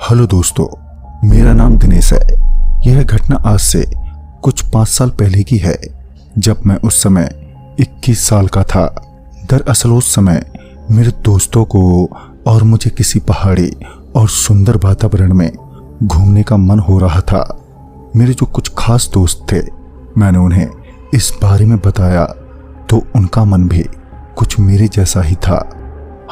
Hello दोस्तों, मेरा नाम दिनेश है। यह घटना आज से कुछ 5 साल पहले की है, जब मैं उस समय 21 साल का था। दरअसल उस समय मेरे दोस्तों को और मुझे किसी पहाड़ी और सुंदर वातावरण में घूमने का मन हो रहा था। मेरे जो कुछ खास दोस्त थे, मैंने उन्हें इस बारे में बताया तो उनका मन भी कुछ मेरे जैसा ही था।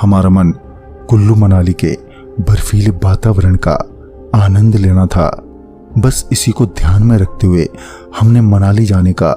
हमारा मन कुल्लू मनाली के बर्फीले वातावरण का आनंद लेना था। बस इसी को ध्यान में रखते हुए हमने मनाली जाने का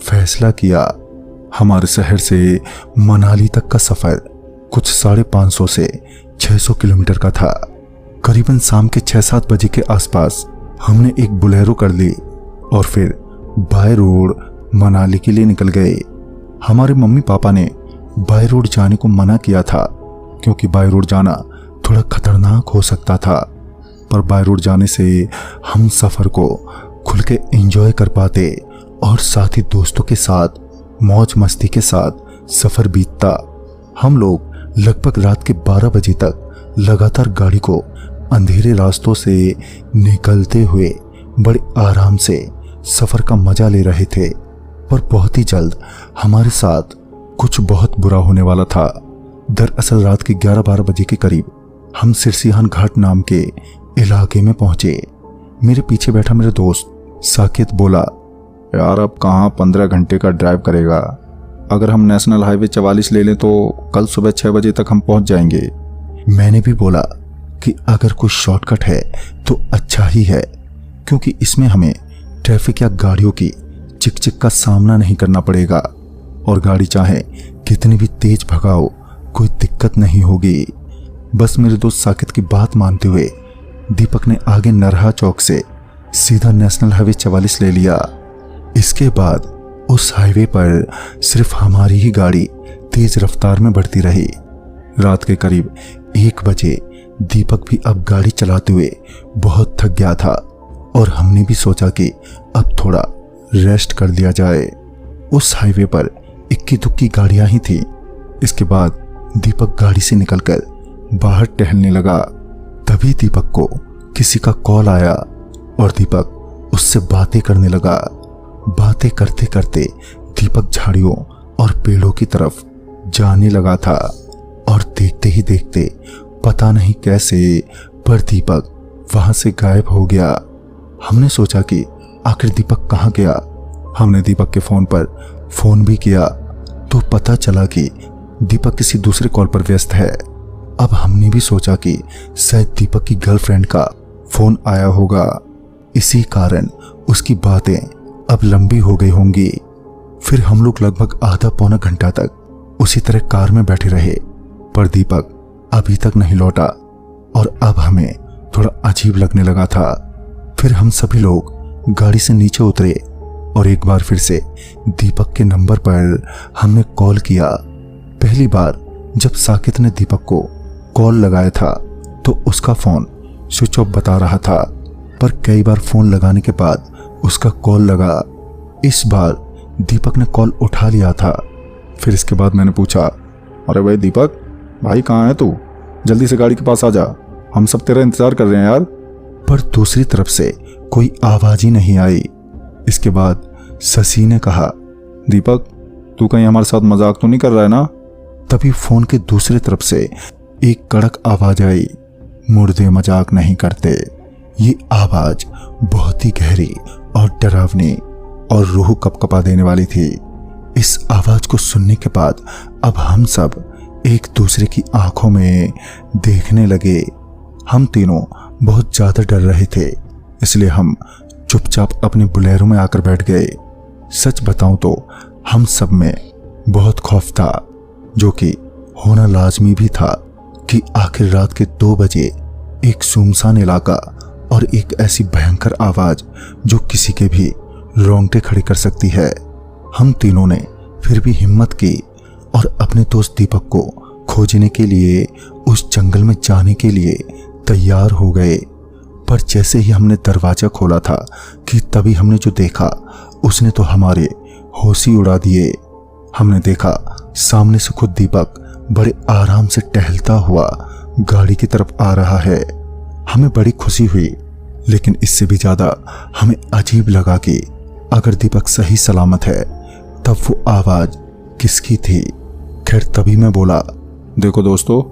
फैसला किया। हमारे शहर से मनाली तक का सफर कुछ 550 से 600 किलोमीटर का था। करीबन शाम के 6-7 बजे के आसपास हमने एक बोलेरो कर ली और फिर बाय रोड मनाली के लिए निकल गए। हमारे मम्मी पापा ने बाय रोड जाने को मना किया था, क्योंकि बाय रोड जाना थोड़ा खतरनाक हो सकता था। पर बाय रोड जाने से हम सफर को खुल के एंजॉय कर पाते और साथ ही दोस्तों के साथ मौज मस्ती के साथ सफर बीतता। हम लोग लगभग रात के 12 बजे तक लगातार गाड़ी को अंधेरे रास्तों से निकलते हुए बड़े आराम से सफर का मजा ले रहे थे। पर बहुत ही जल्द हमारे साथ कुछ बहुत बुरा होने वाला था। दरअसल रात के 11-12 बजे के करीब हम सिरसिहान घाट नाम के इलाके में पहुंचे। मेरे पीछे बैठा मेरा दोस्त साकेत बोला, यार अब कहाँ 15 घंटे का ड्राइव करेगा। अगर हम नेशनल हाईवे 44 ले लें तो कल सुबह 6 बजे तक हम पहुंच जाएंगे। मैंने भी बोला कि अगर कोई शॉर्टकट है तो अच्छा ही है, क्योंकि इसमें हमें ट्रैफिक या गाड़ियों की चिक-चिक का सामना नहीं करना पड़ेगा और गाड़ी चाहे कितनी भी तेज भगाओ कोई दिक्कत नहीं होगी। बस मेरे दोस्त साकेत की बात मानते हुए दीपक ने आगे नरहा चौक से सीधा नेशनल हाईवे 44 ले लिया। इसके बाद उस हाईवे पर सिर्फ हमारी ही गाड़ी तेज रफ्तार में बढ़ती रही। रात के करीब 1 बजे दीपक भी अब गाड़ी चलाते हुए बहुत थक गया था और हमने भी सोचा कि अब थोड़ा रेस्ट कर लिया जाए। उस हाईवे पर इक्की दुक्की गाड़ियां ही थी। इसके बाद दीपक गाड़ी से निकलकर बाहर टहलने लगा। तभी दीपक को किसी का कॉल आया और दीपक उससे बातें करने लगा। बातें करते करते दीपक झाड़ियों और पेड़ों की तरफ जाने लगा था और देखते ही देखते पता नहीं कैसे पर दीपक वहां से गायब हो गया। हमने सोचा कि आखिर दीपक कहाँ गया। हमने दीपक के फोन पर फोन भी किया तो पता चला कि दीपक किसी दूसरे कॉल पर व्यस्त है। अब हमने भी सोचा कि शायद दीपक की गर्लफ्रेंड का फोन आया होगा, इसी कारण उसकी बातें अब लंबी हो गई होंगी। फिर हम लोग लगभग आधा पौना घंटा तक उसी तरह कार में बैठे रहे, पर दीपक अभी तक नहीं लौटा और अब हमें थोड़ा अजीब लगने लगा था। फिर हम सभी लोग गाड़ी से नीचे उतरे और एक बार फिर से दीपक के नंबर पर हमने कॉल किया। पहली बार जब साकेत ने दीपक को कॉल लगाया था तो उसका फोन स्विच ऑफ बता रहा था, पर कई बार फोन लगाने के बाद उसका कॉल लगा। इस बार दीपक ने कॉल उठा लिया था। फिर इसके बाद मैंने पूछा, अरे भाई दीपक भाई कहाँ है तू? जल्दी से गाड़ी के पास आ जा, हम सब तेरा इंतजार कर रहे हैं यार। पर दूसरी तरफ से कोई आवाज ही नहीं आई। इसके बाद शशि ने कहा, दीपक तू कहीं हमारे साथ मजाक तो नहीं कर रहा है ना? तभी फोन के दूसरी तरफ से एक कड़क आवाज आई, मुर्दे मजाक नहीं करते। ये आवाज बहुत ही गहरी और डरावनी और रूह कपकपा देने वाली थी। इस आवाज को सुनने के बाद अब हम सब एक दूसरे की आंखों में देखने लगे। हम तीनों बहुत ज्यादा डर रहे थे, इसलिए हम चुपचाप अपने बोलेरो में आकर बैठ गए। सच बताऊं तो हम सब में बहुत खौफ था, जो कि होना लाजमी भी था कि आखिर रात के 2 बजे एक सुनसान इलाका और एक ऐसी भयंकर आवाज जो किसी के भी रोंगटे खड़े कर सकती है। हम तीनों ने फिर भी हिम्मत की और अपने दोस्त दीपक को खोजने के लिए उस जंगल में जाने के लिए तैयार हो गए। पर जैसे ही हमने दरवाजा खोला था कि तभी हमने जो देखा उसने तो हमारे होश ही उड़ा दिए। हमने देखा सामने से खुद दीपक बड़े आराम से टहलता हुआ गाड़ी की तरफ आ रहा है। हमें बड़ी खुशी हुई, लेकिन इससे भी ज्यादा हमें अजीब लगा कि अगर दीपक सही सलामत है तब वो आवाज किसकी थी। खैर तभी मैं बोला, देखो दोस्तों,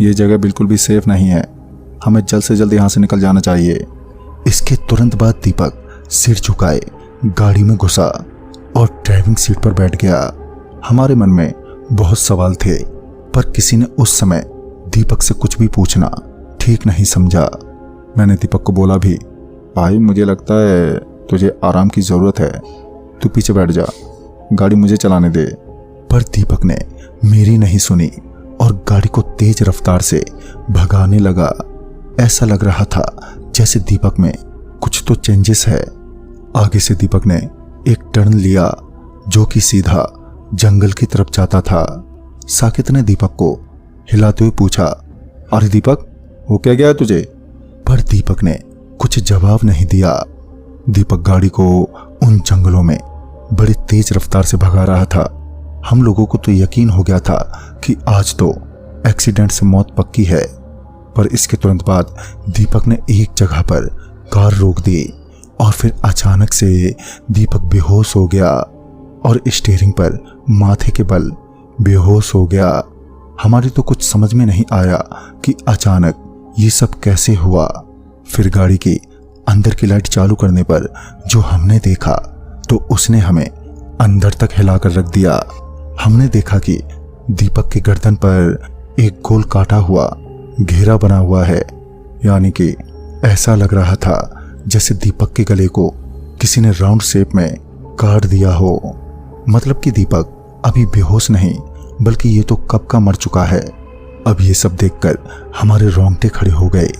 ये जगह बिल्कुल भी सेफ नहीं है, हमें जल्द से जल्द यहाँ से निकल जाना चाहिए। इसके तुरंत बाद दीपक सिर झुकाए गाड़ी में घुसा और ड्राइविंग सीट पर बैठ गया। हमारे मन में बहुत सवाल थे, पर किसी ने उस समय दीपक से कुछ भी पूछना ठीक नहीं समझा। मैंने दीपक को बोला भी, भाई मुझे लगता है तुझे आराम की जरूरत है, तू पीछे बैठ जा, गाड़ी मुझे चलाने दे। पर दीपक ने मेरी नहीं सुनी और गाड़ी को तेज रफ्तार से भगाने लगा। ऐसा लग रहा था जैसे दीपक में कुछ तो चेंजेस है। आगे से दीपक ने एक टर्न लिया जो कि सीधा जंगल की तरफ जाता था। साकेत ने दीपक को हिलाते हुए पूछा, अरे दीपक, हो क्या गया तुझे? पर दीपक ने कुछ जवाब नहीं दिया। दीपक गाड़ी को उन जंगलों में बड़ी तेज रफ्तार से भगा रहा था। हम लोगों को तो यकीन हो गया था कि आज तो एक्सीडेंट से मौत पक्की है। पर इसके तुरंत बाद दीपक ने एक जगह पर कार रोक दी और फिर अचानक से दीपक बेहोश हो गया और स्टीयरिंग पर माथे के बल बेहोश हो गया। हमारी तो कुछ समझ में नहीं आया कि अचानक ये सब कैसे हुआ। फिर गाड़ी की अंदर की लाइट चालू करने पर जो हमने देखा तो उसने हमें अंदर तक हिलाकर रख दिया। हमने देखा कि दीपक के गर्दन पर एक गोल काटा हुआ घेरा बना हुआ है, यानी कि ऐसा लग रहा था जैसे दीपक के गले को किसी ने राउंड शेप में काट दिया हो। मतलब कि दीपक अभी बेहोश नहीं, बल्कि ये तो कब का मर चुका है। अब ये सब देखकर हमारे रोंगटे खड़े हो गए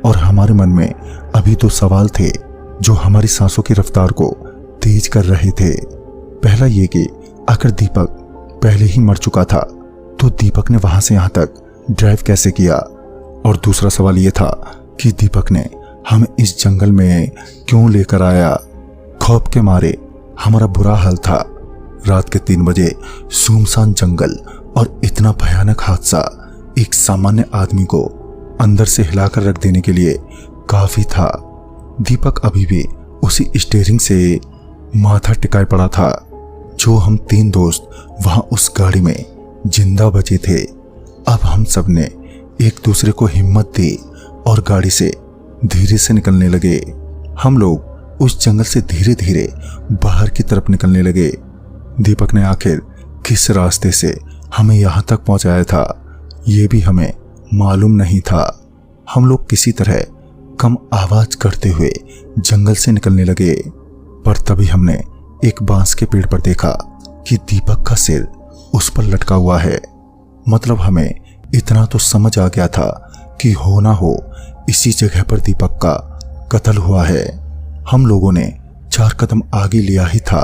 और हमारे मन में अभी तो सवाल थे जो हमारी सांसों की रफ्तार को तेज कर रहे थे। पहला ये कि अगर दीपक पहले ही मर चुका था तो दीपक ने वहां से यहां तक ड्राइव कैसे किया, और दूसरा सवाल यह था कि दीपक ने हमें इस जंगल में क्यों लेकर आया। खौफ के मारे हमारा बुरा हाल था। रात के 3 बजे सुनसान जंगल और इतना भयानक हादसा एक सामान्य आदमी को अंदर से हिलाकर रख देने के लिए काफी था। दीपक अभी भी उसी स्टीयरिंग से माथा टिकाए पड़ा था जो हम 3 दोस्त वहां उस गाड़ी में जिंदा बचे थे। अब हम सब ने एक दूसरे को हिम्मत दी और गाड़ी से धीरे से निकलने लगे। हम लोग उस जंगल से धीरे धीरे बाहर की तरफ निकलने लगे। दीपक ने आखिर किस रास्ते से हमें यहां तक पहुंचाया था ये भी हमें मालूम नहीं था। हम लोग किसी तरह कम आवाज करते हुए जंगल से निकलने लगे, पर तभी हमने एक बांस के पेड़ पर देखा कि दीपक का सिर उस पर लटका हुआ है। मतलब हमें इतना तो समझ आ गया था कि हो ना हो इसी जगह पर दीपक का कत्ल हुआ है। हम लोगों ने 4 कदम आगे लिया ही था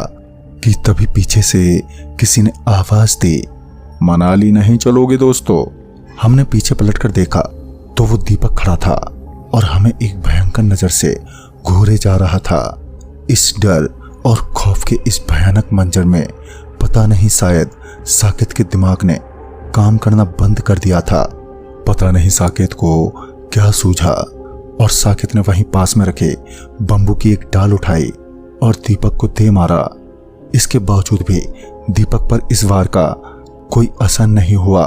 कि तभी पीछे से किसी ने आवाज दी, मनाली नहीं चलोगे दोस्तों? हमने पीछे पलटकर देखा तो वो दीपक खड़ा था और हमें एक भयंकर नजर से घूरे जा रहा था। इस डर और खौफ के इस भयानक मंजर में पता नहीं शायद साकेत के दिमाग ने काम करना बंद कर दिया था। पता नहीं साकेत को क्या सूझा और साकेत ने वहीं पास में रखे बंबू की एक डाल उठाई और दीपक को दे मारा। इसके बावजूद भी दीपक पर इस वार का कोई असर नहीं हुआ।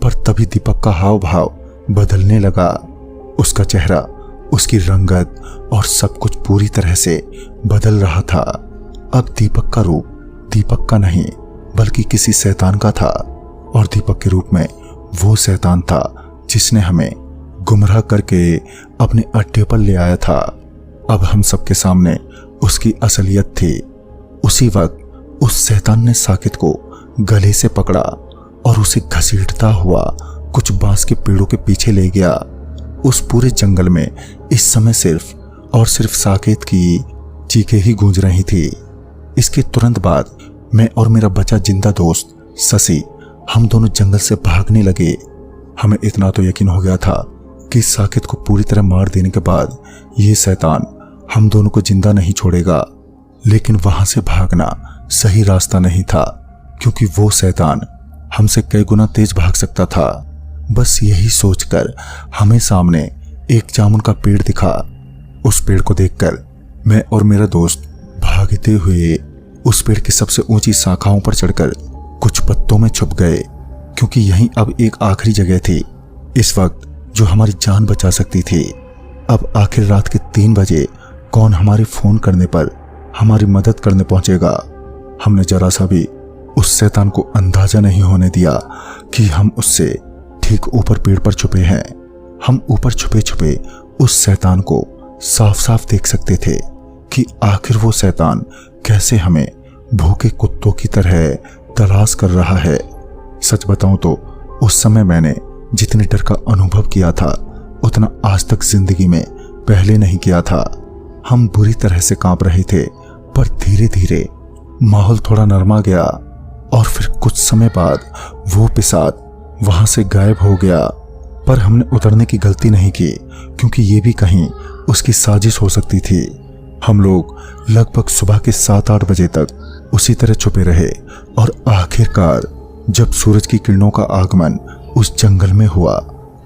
पर तभी दीपक का हाव भाव बदलने लगा। उसका चेहरा, उसकी रंगत और सब कुछ पूरी तरह से बदल रहा था। अब दीपक का रूप दीपक का नहीं बल्कि किसी शैतान का था, और दीपक के रूप में वो शैतान था जिसने हमें गुमराह करके अपने अड्डे पर ले आया था। अब हम सबके सामने उसकी असलियत थी। उसी वक्त उस शैतान ने साकेत को गले से पकड़ा और उसे घसीटता हुआ कुछ बांस के पेड़ों के पीछे ले गया। उस पूरे जंगल में इस समय सिर्फ और सिर्फ साकेत की चीखें ही गूंज रही थी। इसके तुरंत बाद मैं और मेरा बचा जिंदा दोस्त शशि, हम दोनों जंगल से भागने लगे। हमें इतना तो यकीन हो गया था कि साकेत को पूरी तरह मार देने के बाद ये शैतान हम दोनों को जिंदा नहीं छोड़ेगा। लेकिन वहां से भागना सही रास्ता नहीं था, क्योंकि वो शैतान हमसे कई गुना तेज भाग सकता था। बस यही सोचकर हमें सामने एक जामुन का पेड़ दिखा। उस पेड़ को देखकर मैं और मेरा दोस्त भागते हुए उस पेड़ की सबसे ऊंची शाखाओं पर चढ़कर कुछ पत्तों में छुप गए, क्योंकि यही अब एक आखिरी जगह थी इस वक्त जो हमारी जान बचा सकती थी। अब आखिर रात के 3 बजे कौन हमारे फोन करने पर हमारी मदद करने पहुंचेगा। हमने जरा सा भी उस शैतान को अंदाजा नहीं होने दिया कि हम उससे ठीक ऊपर पेड़ पर छुपे हैं। हम ऊपर छुपे छुपे उस शैतान को साफ साफ देख सकते थे कि आखिर वो शैतान कैसे हमें भूखे कुत्तों की तरह तलाश कर रहा है। सच बताऊं तो उस समय मैंने जितने डर का अनुभव किया था उतना आज तक जिंदगी में पहले नहीं किया था। हम बुरी तरह से कांप रहे थे, पर धीरे धीरे माहौल थोड़ा नरमा गया और फिर कुछ समय बाद वो पिशाच वहां से गायब हो गया। पर हमने उतरने की गलती नहीं की, क्योंकि ये भी कहीं उसकी साजिश हो सकती थी। हम लोग लगभग सुबह के 7-8 बजे तक उसी तरह छुपे रहे और आखिरकार जब सूरज की किरणों का आगमन उस जंगल में हुआ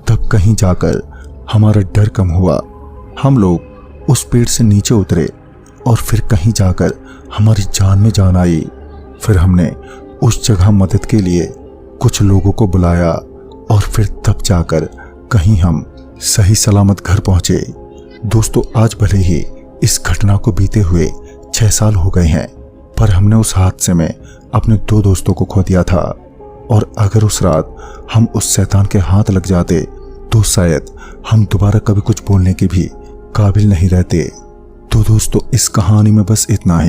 तब कहीं जाकर हमारा डर कम हुआ। हम लोग उस पेड़ से नीचे उतरे और फिर कहीं जाकर हमारी जान में जान आई। फिर हमने उस जगह मदद के लिए कुछ लोगों को बुलाया और फिर तब जाकर कहीं हम सही सलामत घर पहुंचे। दोस्तों, आज भले ही इस घटना को बीते हुए 6 साल हो गए हैं, पर हमने उस हादसे में अपने 2 दोस्तों को खो दिया था। और अगर उस रात हम उस शैतान के हाथ लग जाते तो शायद हम दोबारा कभी कुछ बोलने के भी काबिल नहीं रहते। तो दोस्तों, इस कहानी में बस इतना ही।